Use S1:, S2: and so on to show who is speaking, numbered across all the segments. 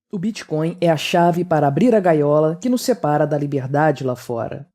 S1: O Bitcoin é a chave para abrir a gaiola que nos separa da liberdade lá fora.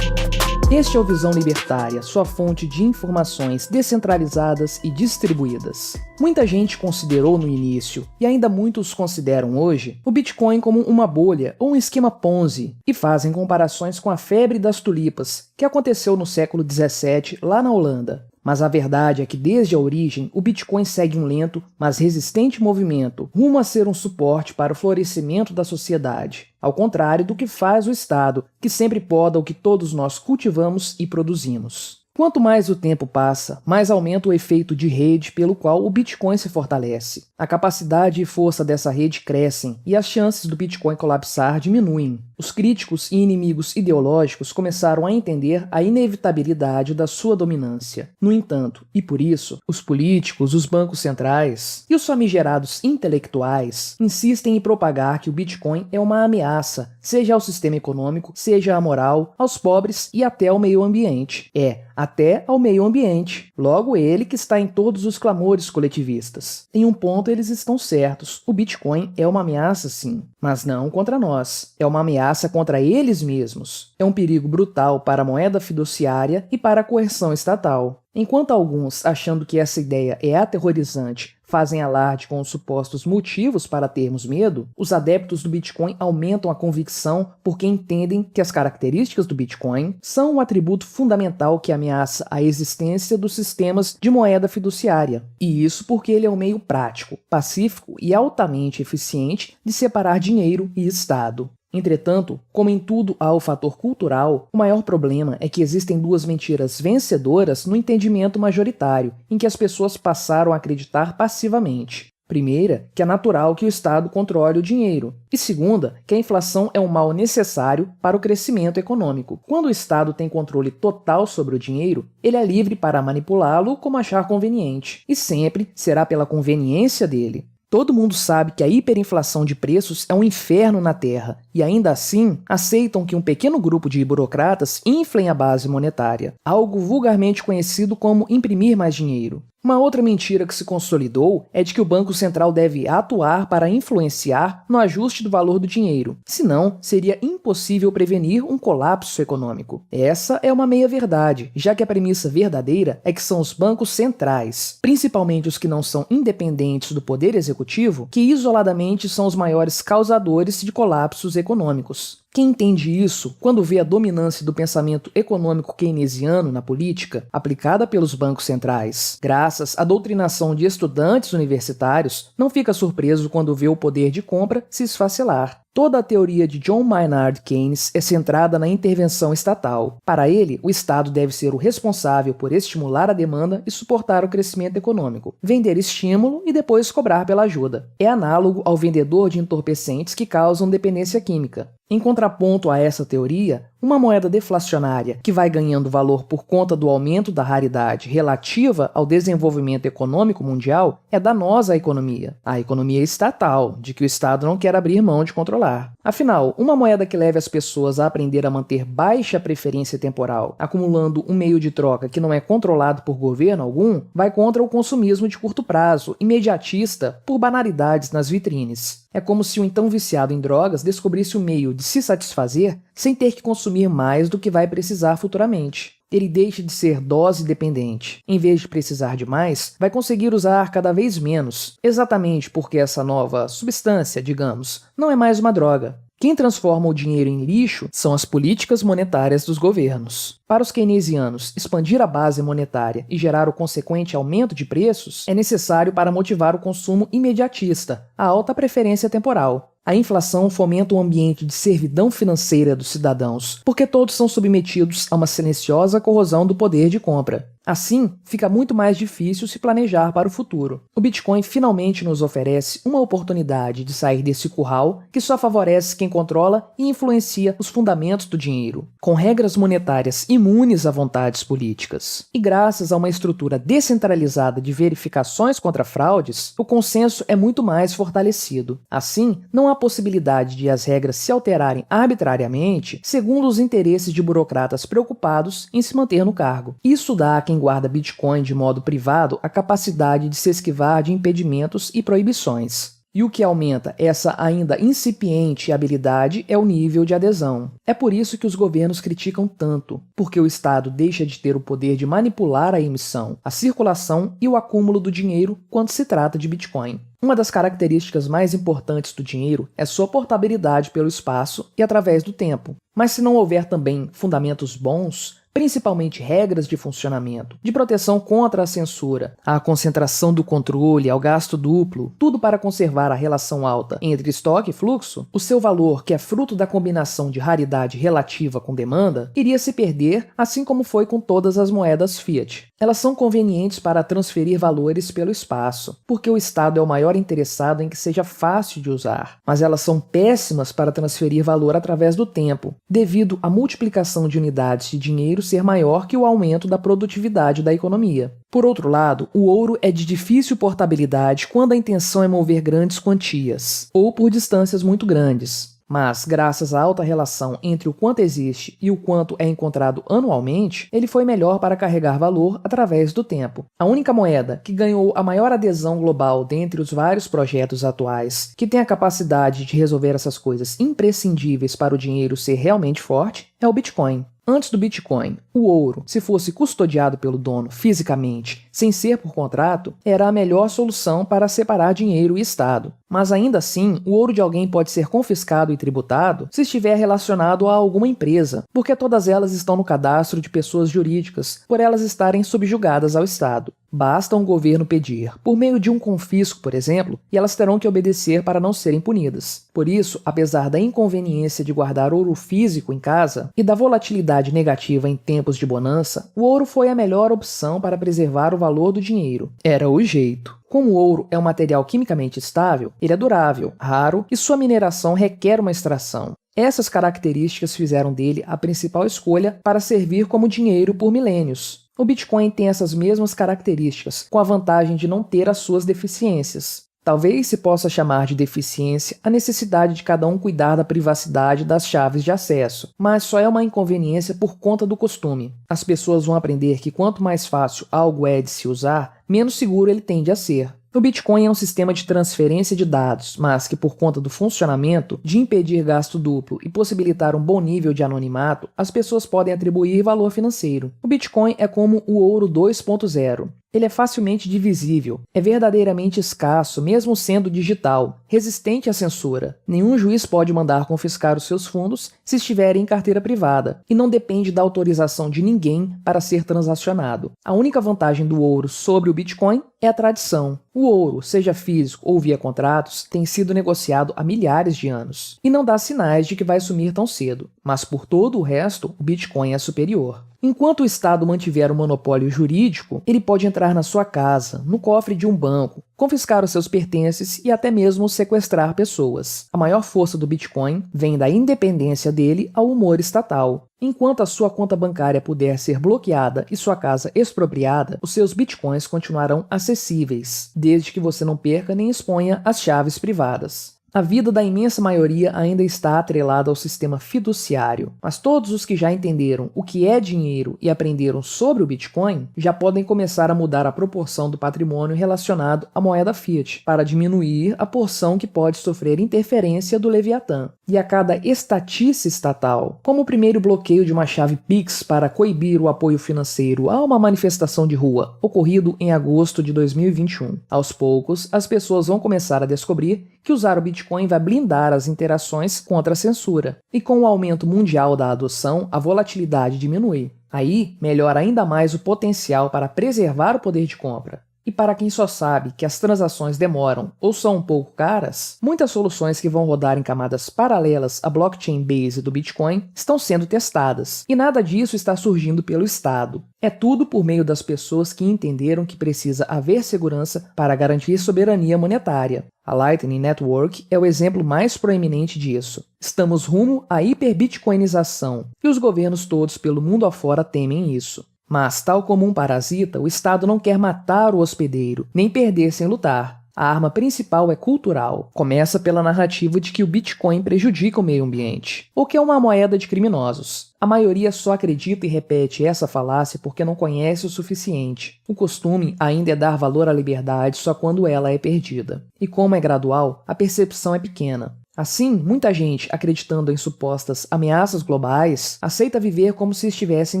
S1: Este é o Visão Libertária, sua fonte de informações descentralizadas e distribuídas. Muita gente considerou no início, e ainda muitos consideram hoje, o Bitcoin como uma bolha ou um esquema Ponzi, e fazem comparações com a febre das tulipas, que aconteceu no século XVII lá na Holanda. Mas a verdade é que desde a origem, o Bitcoin segue um lento, mas resistente movimento rumo a ser um suporte para o florescimento da sociedade, ao contrário do que faz o Estado, que sempre poda o que todos nós cultivamos e produzimos. Quanto mais o tempo passa, mais aumenta o efeito de rede pelo qual o Bitcoin se fortalece. A capacidade e força dessa rede crescem e as chances do Bitcoin colapsar diminuem. Os críticos e inimigos ideológicos começaram a entender a inevitabilidade da sua dominância. No entanto, e por isso, os políticos, os bancos centrais e os famigerados intelectuais insistem em propagar que o Bitcoin é uma ameaça, seja ao sistema econômico, seja à moral, aos pobres e até ao meio ambiente. Até ao meio ambiente. Logo ele que está em todos os clamores coletivistas. Em um ponto eles estão certos. O Bitcoin é uma ameaça sim, mas não contra nós. É uma ameaça contra eles mesmos. É um perigo brutal para a moeda fiduciária e para a coerção estatal. Enquanto alguns, achando que essa ideia é aterrorizante, fazem alarde com os supostos motivos para termos medo, os adeptos do Bitcoin aumentam a convicção porque entendem que as características do Bitcoin são um atributo fundamental que ameaça a existência dos sistemas de moeda fiduciária. E isso porque ele é um meio prático, pacífico e altamente eficiente de separar dinheiro e Estado. Entretanto, como em tudo há o fator cultural, o maior problema é que existem duas mentiras vencedoras no entendimento majoritário, em que as pessoas passaram a acreditar passivamente. Primeira, que é natural que o Estado controle o dinheiro. E segunda, que a inflação é um mal necessário para o crescimento econômico. Quando o Estado tem controle total sobre o dinheiro, ele é livre para manipulá-lo como achar conveniente. E sempre será pela conveniência dele. Todo mundo sabe que a hiperinflação de preços é um inferno na Terra, e ainda assim aceitam que um pequeno grupo de burocratas inflem a base monetária, algo vulgarmente conhecido como imprimir mais dinheiro. Uma outra mentira que se consolidou é de que o Banco Central deve atuar para influenciar no ajuste do valor do dinheiro, senão seria impossível prevenir um colapso econômico. Essa é uma meia-verdade, já que a premissa verdadeira é que são os bancos centrais, principalmente os que não são independentes do poder executivo, que isoladamente são os maiores causadores de colapsos econômicos. Quem entende isso, quando vê a dominância do pensamento econômico keynesiano na política, aplicada pelos bancos centrais, graças à doutrinação de estudantes universitários, não fica surpreso quando vê o poder de compra se esfacelar. Toda a teoria de John Maynard Keynes é centrada na intervenção estatal. Para ele, o Estado deve ser o responsável por estimular a demanda e suportar o crescimento econômico, vender estímulo e depois cobrar pela ajuda. É análogo ao vendedor de entorpecentes que causam dependência química. Em contraponto a essa teoria, uma moeda deflacionária que vai ganhando valor por conta do aumento da raridade relativa ao desenvolvimento econômico mundial é danosa à economia. A economia estatal, de que o Estado não quer abrir mão de controlar. Afinal, uma moeda que leve as pessoas a aprender a manter baixa preferência temporal, acumulando um meio de troca que não é controlado por governo algum, vai contra o consumismo de curto prazo, imediatista, por banalidades nas vitrines. É como se o então viciado em drogas descobrisse um meio de se satisfazer sem ter que consumir mais do que vai precisar futuramente. Ele deixa de ser dose dependente. Em vez de precisar de mais, vai conseguir usar cada vez menos, exatamente porque essa nova substância, digamos, não é mais uma droga. Quem transforma o dinheiro em lixo são as políticas monetárias dos governos. Para os keynesianos, expandir a base monetária e gerar o consequente aumento de preços é necessário para motivar o consumo imediatista, a alta preferência temporal. A inflação fomenta um ambiente de servidão financeira dos cidadãos, porque todos são submetidos a uma silenciosa corrosão do poder de compra. Assim, fica muito mais difícil se planejar para o futuro. O Bitcoin finalmente nos oferece uma oportunidade de sair desse curral que só favorece quem controla e influencia os fundamentos do dinheiro, com regras monetárias imunes a vontades políticas. E graças a uma estrutura descentralizada de verificações contra fraudes, o consenso é muito mais fortalecido. Assim, não há possibilidade de as regras se alterarem arbitrariamente segundo os interesses de burocratas preocupados em se manter no cargo. Isso dá a quem guarda Bitcoin de modo privado a capacidade de se esquivar de impedimentos e proibições. E o que aumenta essa ainda incipiente habilidade é o nível de adesão. É por isso que os governos criticam tanto, porque o Estado deixa de ter o poder de manipular a emissão, a circulação e o acúmulo do dinheiro quando se trata de Bitcoin. Uma das características mais importantes do dinheiro é sua portabilidade pelo espaço e através do tempo. Mas se não houver também fundamentos bons, principalmente regras de funcionamento, de proteção contra a censura, à concentração do controle, ao gasto duplo, tudo para conservar a relação alta entre estoque e fluxo, o seu valor, que é fruto da combinação de raridade relativa com demanda, iria se perder, assim como foi com todas as moedas fiat. Elas são convenientes para transferir valores pelo espaço, porque o Estado é o maior interessado em que seja fácil de usar, mas elas são péssimas para transferir valor através do tempo, devido à multiplicação de unidades de dinheiro ser maior que o aumento da produtividade da economia. Por outro lado, o ouro é de difícil portabilidade quando a intenção é mover grandes quantias, ou por distâncias muito grandes. Mas, graças à alta relação entre o quanto existe e o quanto é encontrado anualmente, ele foi melhor para carregar valor através do tempo. A única moeda que ganhou a maior adesão global dentre os vários projetos atuais que tem a capacidade de resolver essas coisas imprescindíveis para o dinheiro ser realmente forte é o Bitcoin. Antes do Bitcoin, o ouro, se fosse custodiado pelo dono fisicamente, sem ser por contrato, era a melhor solução para separar dinheiro e Estado. Mas ainda assim, o ouro de alguém pode ser confiscado e tributado se estiver relacionado a alguma empresa, porque todas elas estão no cadastro de pessoas jurídicas, por elas estarem subjugadas ao Estado. Basta um governo pedir, por meio de um confisco, por exemplo, e elas terão que obedecer para não serem punidas. Por isso, apesar da inconveniência de guardar ouro físico em casa e da volatilidade negativa em tempos de bonança, o ouro foi a melhor opção para preservar o valor do dinheiro. Era o jeito. Como o ouro é um material quimicamente estável, ele é durável, raro e sua mineração requer uma extração. Essas características fizeram dele a principal escolha para servir como dinheiro por milênios. O Bitcoin tem essas mesmas características, com a vantagem de não ter as suas deficiências. Talvez se possa chamar de deficiência a necessidade de cada um cuidar da privacidade das chaves de acesso, mas só é uma inconveniência por conta do costume. As pessoas vão aprender que quanto mais fácil algo é de se usar, menos seguro ele tende a ser. O Bitcoin é um sistema de transferência de dados, mas que por conta do funcionamento, de impedir gasto duplo e possibilitar um bom nível de anonimato, as pessoas podem atribuir valor financeiro. O Bitcoin é como o ouro 2.0. Ele é facilmente divisível, é verdadeiramente escasso, mesmo sendo digital, resistente à censura. Nenhum juiz pode mandar confiscar os seus fundos se estiverem em carteira privada, e não depende da autorização de ninguém para ser transacionado. A única vantagem do ouro sobre o Bitcoin é a tradição. O ouro, seja físico ou via contratos, tem sido negociado há milhares de anos, e não dá sinais de que vai sumir tão cedo. Mas por todo o resto, o Bitcoin é superior. Enquanto o Estado mantiver o monopólio jurídico, ele pode entrar na sua casa, no cofre de um banco, confiscar os seus pertences e até mesmo sequestrar pessoas. A maior força do Bitcoin vem da independência dele ao humor estatal. Enquanto a sua conta bancária puder ser bloqueada e sua casa expropriada, os seus bitcoins continuarão acessíveis, desde que você não perca nem exponha as chaves privadas. A vida da imensa maioria ainda está atrelada ao sistema fiduciário, mas todos os que já entenderam o que é dinheiro e aprenderam sobre o Bitcoin já podem começar a mudar a proporção do patrimônio relacionado à moeda fiat, para diminuir a porção que pode sofrer interferência do Leviatã. E a cada estatice estatal, como o primeiro bloqueio de uma chave Pix para coibir o apoio financeiro a uma manifestação de rua, ocorrido em agosto de 2021. Aos poucos, as pessoas vão começar a descobrir que usar o Bitcoin vai blindar as interações contra a censura. E com o aumento mundial da adoção, a volatilidade diminui. Aí, melhora ainda mais o potencial para preservar o poder de compra. E para quem só sabe que as transações demoram ou são um pouco caras, muitas soluções que vão rodar em camadas paralelas à blockchain base do Bitcoin estão sendo testadas, e nada disso está surgindo pelo Estado. É tudo por meio das pessoas que entenderam que precisa haver segurança para garantir soberania monetária. A Lightning Network é o exemplo mais proeminente disso. Estamos rumo à hiperbitcoinização, e os governos todos pelo mundo afora temem isso. Mas, tal como um parasita, o Estado não quer matar o hospedeiro, nem perder sem lutar. A arma principal é cultural. Começa pela narrativa de que o Bitcoin prejudica o meio ambiente, ou que é uma moeda de criminosos. A maioria só acredita e repete essa falácia porque não conhece o suficiente. O costume ainda é dar valor à liberdade só quando ela é perdida. E como é gradual, a percepção é pequena. Assim, muita gente, acreditando em supostas ameaças globais, aceita viver como se estivesse em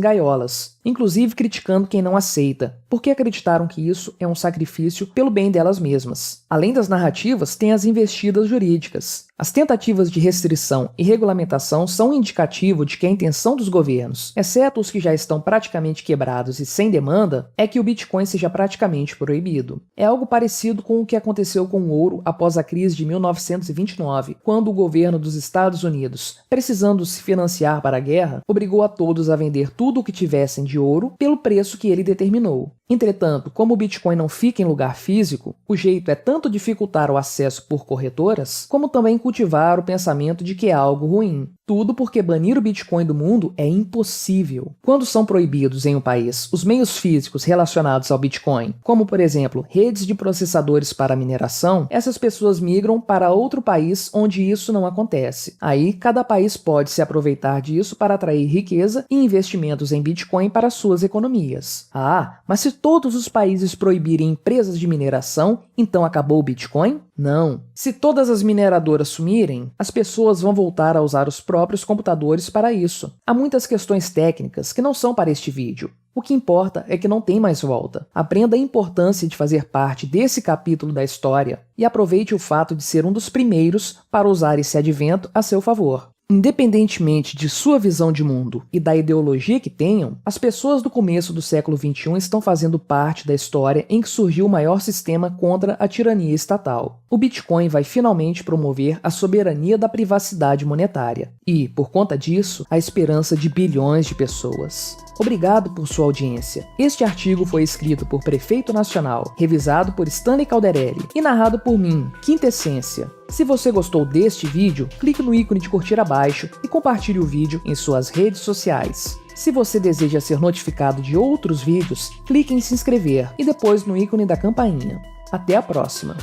S1: gaiolas, inclusive criticando quem não aceita, porque acreditaram que isso é um sacrifício pelo bem delas mesmas. Além das narrativas, tem as investidas jurídicas. As tentativas de restrição e regulamentação são um indicativo de que a intenção dos governos, exceto os que já estão praticamente quebrados e sem demanda, é que o Bitcoin seja praticamente proibido. É algo parecido com o que aconteceu com o ouro após a crise de 1929, quando o governo dos Estados Unidos, precisando se financiar para a guerra, obrigou a todos a vender tudo o que tivessem de ouro pelo preço que ele determinou. Entretanto, como o Bitcoin não fica em lugar físico, o jeito é tanto dificultar o acesso por corretoras, como também cultivar o pensamento de que é algo ruim. Tudo porque banir o Bitcoin do mundo é impossível. Quando são proibidos em um país os meios físicos relacionados ao Bitcoin, como por exemplo redes de processadores para mineração, essas pessoas migram para outro país onde isso não acontece. Aí, cada país pode se aproveitar disso para atrair riqueza e investimentos em Bitcoin para suas economias. Ah, mas se todos os países proibirem empresas de mineração, então acabou o Bitcoin? Não. Se todas as mineradoras sumirem, as pessoas vão voltar a usar os próprios computadores para isso. Há muitas questões técnicas que não são para este vídeo. O que importa é que não tem mais volta. Aprenda a importância de fazer parte desse capítulo da história e aproveite o fato de ser um dos primeiros para usar esse advento a seu favor. Independentemente de sua visão de mundo e da ideologia que tenham, as pessoas do começo do século XXI estão fazendo parte da história em que surgiu o maior sistema contra a tirania estatal. O Bitcoin vai finalmente promover a soberania da privacidade monetária e, por conta disso, a esperança de bilhões de pessoas. Obrigado por sua audiência. Este artigo foi escrito por Prefeito Nacional, revisado por Stanley Calderelli e narrado por mim, Quintessência. Se você gostou deste vídeo, clique no ícone de curtir abaixo e compartilhe o vídeo em suas redes sociais. Se você deseja ser notificado de outros vídeos, clique em se inscrever e depois no ícone da campainha. Até a próxima!